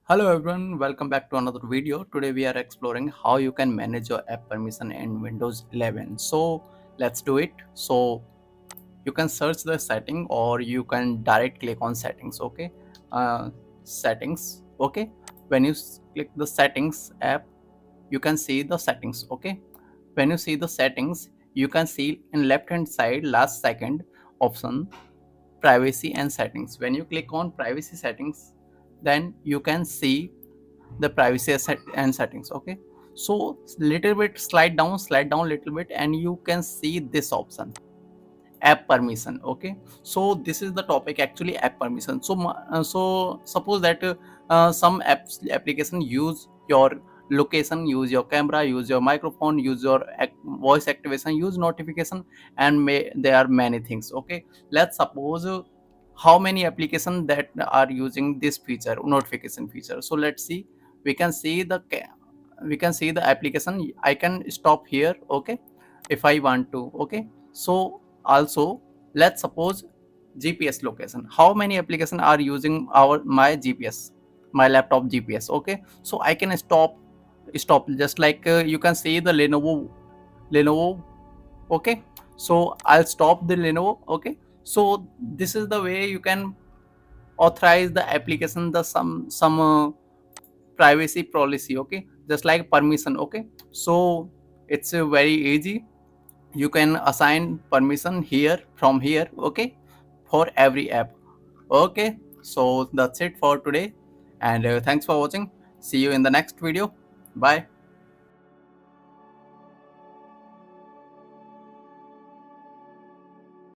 Hello everyone, welcome back to another video. Today we are exploring how you can manage your app permission in Windows 11. So let's do it. So you can search the setting or you can direct click on settings. Okay, settings. Okay, when you click the settings app, you can see the settings. Okay, when you see the settings, you can see in left hand side last second option privacy and settings. When you click on privacy settings, then you can see the privacy and settings. Okay, so little bit slide down little bit and you can see this option, app permission. Okay, so this is the topic actually, app permission. So suppose that some application use your location, use your camera, use your microphone, use your voice activation, use notification, and there are many things. Okay, let's suppose how many applications that are using this feature, notification feature. So let's see, we can see the application. I can stop here. Okay, if I want to. Okay, so also let's suppose GPS location, how many applications are using my GPS, my laptop GPS. Okay, so I can stop just like you can see the Lenovo. Okay, so I'll stop the Lenovo. Okay, so this is the way you can authorize the application, the some privacy policy. Okay, just like permission. Okay, so it's very easy. You can assign permission here from here. Okay, for every app. Okay, so that's it for today, and thanks for watching. See you in the next video. Bye.